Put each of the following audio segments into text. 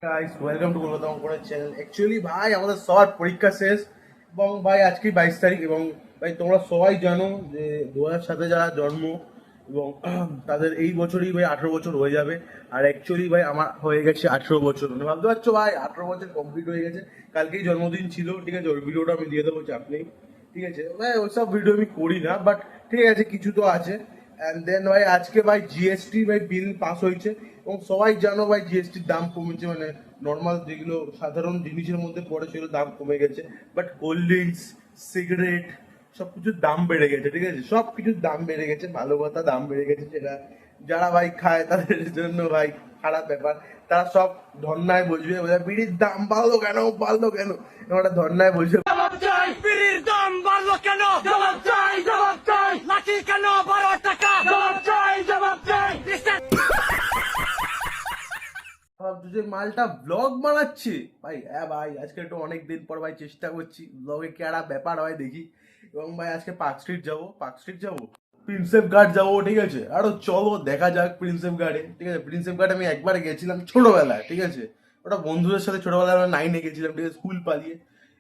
Guys welcome to Kolkata অঙ্কনের channel. Actually ভাই আমাদের সবার পরীক্ষা শেষ এবং ভাই আজকে 22 তারিখ এবং ভাই তোমরা সবাই জানো যে 2007 যারা জন্ম এবং তাদের এই বছরই ভাই 18 বছর হয়ে যাবে। আর অ্যাকচুয়ালি ভাই আমার হয়ে গেছে 18 বছর, মানে ভাবতে পারছো ভাই 18 বছর কমপ্লিট হয়ে গেছে। কালকেই জন্মদিন ছিল, ঠিক আছে, ওই ভিডিওটা আমি দিয়ে দেবো, চাপ নেই, ঠিক আছে ভাই। ওইসব ভিডিও আমি করি না, বাট ঠিক আছে কিছু তো আছে। অ্যান্ড দেন ভাই আজকে ভাই জিএসটি ভাই বিল পাস হয়েছে এবং সবাই জানো ভাই জিএসটির দাম কমেছে, মানে নর্মাল যেগুলো সাধারণ জিনিসের মধ্যে পড়ে সেগুলো দাম কমে গেছে, বাট কোল্ড ড্রিঙ্কস, সিগারেট সব কিছুর দাম বেড়ে গেছে, ঠিক আছে, সব কিছুর দাম বেড়ে গেছে। ভালো কথা, দাম বেড়ে গেছে, সেটা যারা ভাই খায় তাদের জন্য ভাই খারাপ ব্যাপার। তারা সব ধর্নায় বসবে, বিড়ির দাম বাড়লো কেন, বাড়লো কেন, ওটা ধর্নায় বসবে। বিড়ির দাম বাড়লো কেন? জবাব চাই, জবাব চাই। লাঠি কেন 12 টাকা? জবাব চাই, জবাব চাই। ভাবছো যে মালটা ব্লগ বানাচ্ছে ভাই। হ্যাঁ ভাই, আজকে একটু অনেক দিন পর ভাই চেষ্টা করছি ব্লগে কি একটা ব্যাপার হয় দেখি। এবং ভাই আজকে পার্ক স্ট্রিট যাবো, প্রিন্সেপ ঘাট যাবো, ঠিক আছে। আরো চলো দেখা যাক প্রিন্সেপ ঘাটে, ঠিক আছে। প্রিন্সেপ ঘাট আমি একবার গেছিলাম ছোটবেলায়, ঠিক আছে, ওটা বন্ধুদের সাথে ছোটবেলায় আমরা 9-এ গেছিলাম, ঠিক আছে, স্কুল পালিয়ে।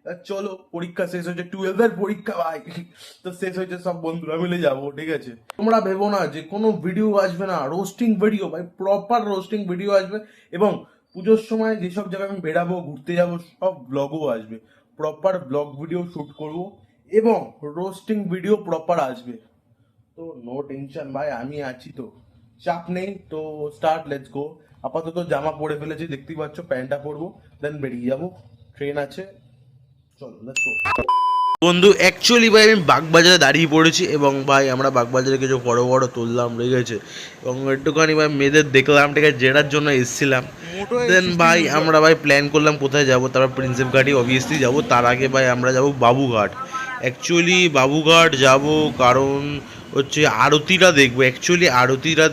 আর চলো, পরীক্ষা শেষ হয়েছে, 12-এর পরীক্ষা ভাই, তো শেষ হয়েছে, সব বন্ধুরা মিলে যাবো, ঠিক আছে। তোমরা ভেবো না যে কোনো ভিডিও আসবে না, রোস্টিং ভিডিও ভাই, প্রপার রোস্টিং ভিডিও আসবে। এবং পুজোর সময় যেসব জায়গায় আমি বেরাবো, ঘুরতে যাবো, সব ব্লগও আসবে, প্রপার ব্লগ ভিডিও শ্যুট করবো এবং রোস্টিং ভিডিও প্রপার আসবে। তো নো টেনশন ভাই, আমি আছি তো, চাপ নেই। তো স্টার্ট, লেটস গো। আপাতত জামা পরে ফেলেছি, দেখতেই পাচ্ছ, প্যান্টটা পরবো, দেন বেরিয়ে যাবো, ট্রেন আছে, চলো লেটস গো। বন্ধু অ্যাকচুয়ালি ভাই আমি বাগবাজারে দাঁড়িয়ে পড়েছি এবং ভাই আমরা বাগবাজারে কিছু বড় বড় তুললাম, ঠিক আছে, এবং একটুখানি ভাই মেয়েদের দেখলাম, ঠিক আছে, যেটার জন্য এসেছিলাম। দেন ভাই আমরা ভাই প্ল্যান করলাম কোথায় যাব, তারপর প্রিন্সেপ ঘাটই অবভিয়াসলি যাব। তার আগে ভাই আমরা যাব বাবুঘাট। অ্যাকচুয়ালি বাবুঘাট যাব কারণ হচ্ছে আরতিটা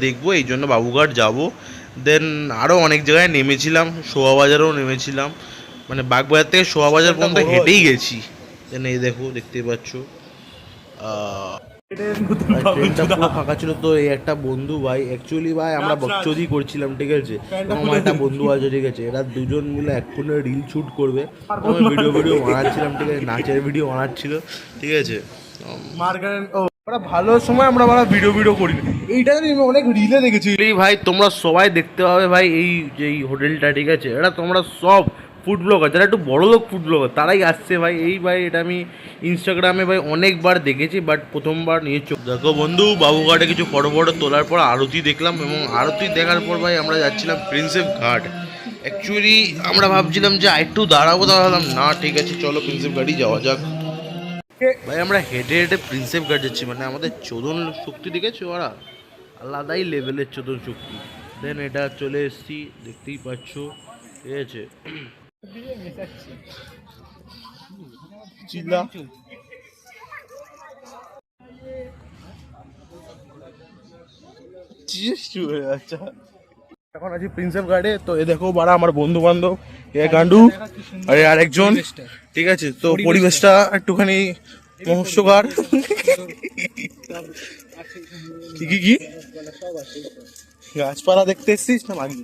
দেখবো, এই জন্য বাবুঘাট যাব। দেন আরও অনেক জায়গায় নেমেছিলাম, শোয়াবাজারেও নেমেছিলাম, মানে বাগবাজার থেকে শোয়াবাজার পর্যন্ত হেঁটেই গেছি। দেন এই দেখো, দেখতে পাচ্ছ ট্রেনটা পুরো ফাঁকা ছিল। তো এই একটা বন্ধু ভাই, অ্যাকচুয়ালি ভাই আমরা বকচোদি করছিলাম, ঠিক আছে, আমার একটা বন্ধু আছে, ঠিক আছে, এরা দুজন মিলে এক্ষুনি রিল শুট করবে, ভিডিও বানাচ্ছিলাম, ঠিক আছে, নাচের ভিডিও বানাচ্ছিল, ঠিক আছে। ওরা ভালো সময় আমরা ভিডিও করি, এইটা আমি অনেক রিলে দেখেছি ভাই। তোমরা সবাই দেখতে পাবে ভাই এই যে এই হোটেলটা, ঠিক আছে, এটা তোমরা সব ফুড ব্লগার যারা একটু বড় লোক ফুড ব্লগার তারাই আসছে ভাই। এই ভাই এটা আমি ইনস্টাগ্রামে ভাই অনেকবার দেখেছি, বাট প্রথমবার নিয়ে চোখ দেখো বন্ধু। বাবুঘাটে কিছু ফটো তোলার পর আরতি দেখলাম এবং আরতি দেখার পর ভাই আমরা যাচ্ছিলাম প্রিন্সেপ ঘাট। অ্যাকচুয়ালি আমরা ভাবছিলাম যে একটু দাঁড়ালাম না, ঠিক আছে চলো প্রিন্সেপ ঘাটই যাওয়া যাক। ভাই আমরা হেঁটে হেঁটে প্রিন্সেপ ঘাট যাচ্ছি, মানে আমাদের চোদন শক্তি দেখেছো, ওরা আলাদাই লেভেলের চোদন শক্তি। দেন এটা চলে এসছি, দেখতেই পাচ্ছ, ঠিক আছে। চিল্লা আচ্ছা, এখন আছি প্রিন্সেপ ঘাটে। তো এ দেখো বাড়া আমার বন্ধু বান্ধব, এ গান্ডু আরে আরেকজন, ঠিক আছে। তো পরিবেশটা একটুখানি মহস্যকার। কি গাছপালা দেখতে এসছিস না মাগি?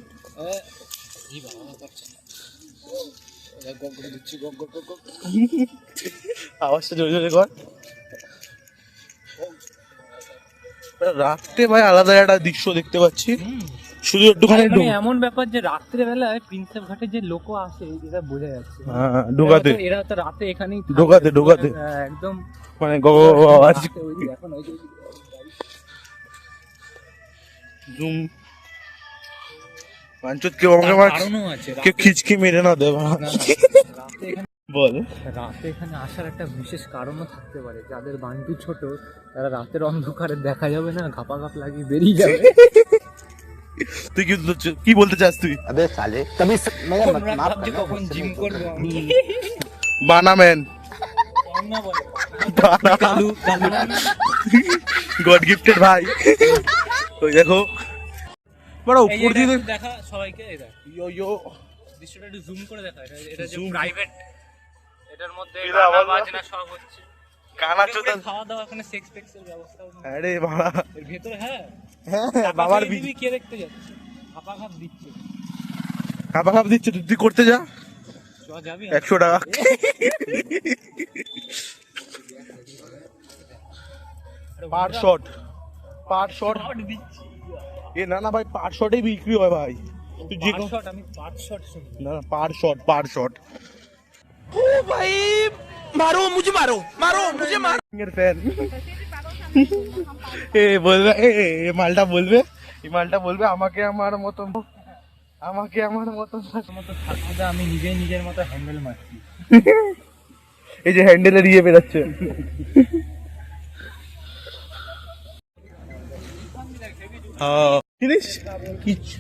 আওয়াজটা জোরে জোরে কর। রাত্রে ভাই আলাদা একটা দৃশ্য দেখতে পাচ্ছি, শুধু একটুখানি এমন ব্যাপার যে রাত্রে বেলায় প্রিন্সেপ ঘাটে যে লোক আসে এটা বোঝা যাচ্ছে। ঢোকাতে এরা তো রাতে এখানেই ঢোকাতে একদম মানে এখন ওই যে জুম পাঞ্চত কেউ আমাকে কারণও আছে কেউ খিচকি মেরে না দেবে রাতে এখানে বল। রাতে এখানে আসার একটা বিশেষ কারণও থাকতে পারে, যাদের বান্টু ছোট তারা রাতের অন্ধকারে দেখা যাবে না, ঘাপা লাগিয়ে বেরিয়ে যাবে। তুই কি বলতে চাস তুই? अबे साले कभी কখন জিম করবো বানামেন কালু গড গিফটেড ভাই। ওই দেখো বড় উপর দিয়ে দেখা সবাইকে, এটা ইয়ো ইয়ো দৃশ্যটা একটু জুম করে দেখা, এটা যে Zoom। প্রাইভেট, এটার মধ্যে এটা গানা আবার বাজনা সব হচ্ছে, কানা চোদা। খাওয়া দাওয়া, এখানে সেক্স পেক্সের ব্যবস্থা আরে বাবা, এর ভেতরে। হ্যাঁ হ্যাঁ বাবার কে দেখতে যাচ্ছে, হাপা দিচ্ছে। কাপা কাপ দিচ্ছে, তুই করতে যা, যাবি 100 টাকা। পার শট, পার শট এ না না ভাই, পার শটেই বিক্রি হয় ভাই। তুই যে আমি 5 শট শুনি। না না, পার শট, পার শট। ओ भाई मारो मुझे, मारो मारो मुझे, मारो। এর ফ্যান এ বলবে, এ মালটা বলবে, এই মালটা বলবে আমাকে আমার মতো, আমাকে আমার মতো। থাকতে আমি নিজেই নিজের মতো হ্যান্ডেল মারছি। এই যে হ্যান্ডেলে দিয়ে বেরাচ্ছে। জিনিস কিছু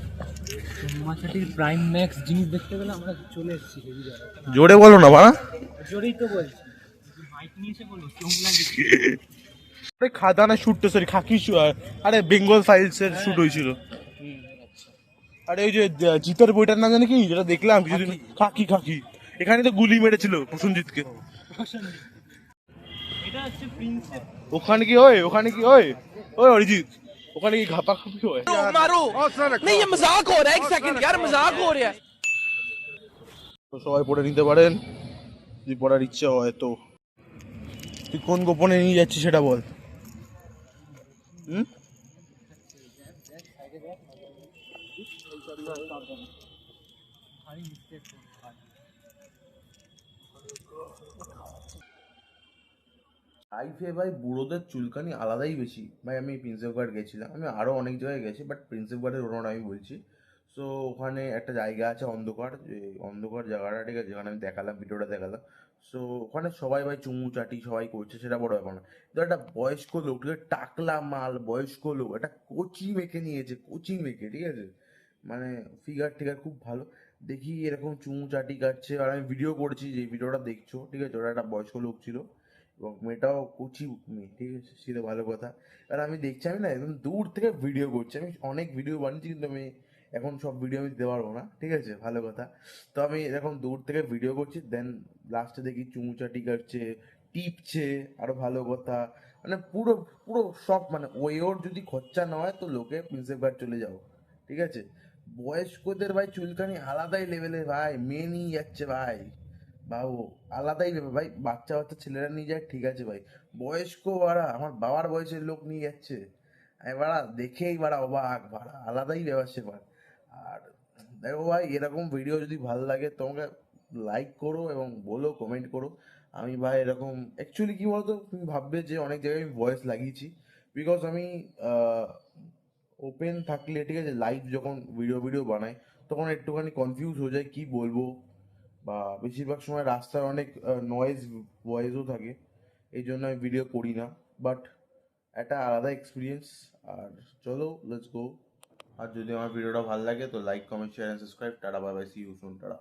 মাছাটির প্রাইম ম্যাক্স জিনিস দেখতে গেলে আমরা চলে এসেছি হেভি জায়গায়। জোরে বলো না বাড়া। জোরেই তো বলছি, মাইক নিয়ে এসে বলবো চোখ লাগে। খাদানা শুটটা, সরি খাকি আরে বেঙ্গল ফাইলস এর শুট হয়েছিল। আরে ওই যে জিতের বইটার নাম জানি কি, যেটা দেখলাম কিছুদিন, খাকি খাকি। এখানে তো গুলি মেরেছিল প্রসেনজিৎকে। এটা হচ্ছে প্রিন্সেপ। ওখানে কি হয়, ওখানে কি হয়, ওই অরিজিৎ, ওখানে কি ঘাপা খাপি হয়? मारो नहीं, ये मजाक हो रहा है, एक सेकंड यार, मजाक हो रहा है। তো সবাই পড়ে নিতে পারেন যদি পড়ার ইচ্ছে হয় তো। তুই কোন গোপনে নিয়ে যাচ্ছিস সেটা বল। হুম, লাইফে ভাই বুড়োদের চুলকানি আলাদাই বেশি ভাই। আমি প্রিন্সেপ ঘাট গেছিলাম, আমি আরও অনেক জায়গায় গেছি, বাট প্রিন্সেপ ঘাটের ওনার আমি বলছি। সো ওখানে একটা জায়গা আছে অন্ধকার, যে অন্ধকার জায়গাটা, ঠিক আছে, যেখানে আমি দেখালাম, ভিডিওটা দেখালাম। সো ওখানে সবাই ভাই চুমু চাটি সবাই করছে, সেটা বড় ব্যাপার না। কিন্তু একটা বয়স্ক লোক, ঠিক আছে, টাকলা মাল বয়স্ক লোক, একটা কোচিং মেখে নিয়েছে, কোচিং মেখে, ঠিক আছে, মানে ফিগার টিগার খুব ভালো। দেখি এরকম চুমু চাটি কাটছে, আর আমি ভিডিও করছি, যে ভিডিওটা দেখছো, ঠিক আছে, ওটা একটা বয়স্ক লোক ছিল এবং মেয়েটাও কুচি মেয়ে, ঠিক আছে, সেটা ভালো কথা। আর আমি দেখছি, আমি না একদম দূর থেকে ভিডিও করছি, আমি অনেক ভিডিও বানিয়েছি, কিন্তু আমি এখন সব ভিডিও আমি দিতে পারবো না, ঠিক আছে, ভালো কথা। তো আমি এরকম দূর থেকে ভিডিও করছি, দেন লাস্টে দেখি চুমুচাটি কাটছে, টিপছে, আরো ভালো কথা, মানে পুরো পুরো সব, মানে ওর যদি খরচা না হয় তো লোকে প্রিন্সেপ ঘাট চলে যাও, ঠিক আছে। বয়স্কদের ভাই চুলকানি আলাদাই লেভেলের ভাই, মেয়ে নিয়ে যাচ্ছে ভাই, বাবু আলাদাই ব্যাপার ভাই। বাচ্চা বাচ্চা ছেলেরা নিয়ে যায় ঠিক আছে ভাই, বয়স্ক বাড়া আমার বাবার বয়সের লোক নিয়ে যাচ্ছে, আমি বাড়া দেখেই বাড়া অবাক, বাড়া আলাদাই ব্যাপার সেবার। আর দেখো ভাই, এরকম ভিডিও যদি ভালো লাগে তোমাকে লাইক করো এবং বলো, কমেন্ট করো। আমি ভাই এরকম অ্যাকচুয়ালি কি বলতো, তুমি ভাববে যে অনেক জায়গায় আমি ভয়েস লাগিয়েছি, বিকজ আমি ওপেন থাকলে, ঠিক আছে, লাইভ যখন ভিডিও ভিডিও বানাই তখন একটুখানি কনফিউজ হয়ে যায় কি বলবো, বা বেশিরভাগ সময় রাস্তার অনেক নয়েজ ভয়েসও থাকে, এই জন্য আমি ভিডিও করি না। বাট একটা আলাদা এক্সপিরিয়েন্স। আর চলো লেটস গো। আর যদি আমার ভিডিওটা ভালো লাগে তো like, comment, share and subscribe. Tata, bye bye, see you soon, tata.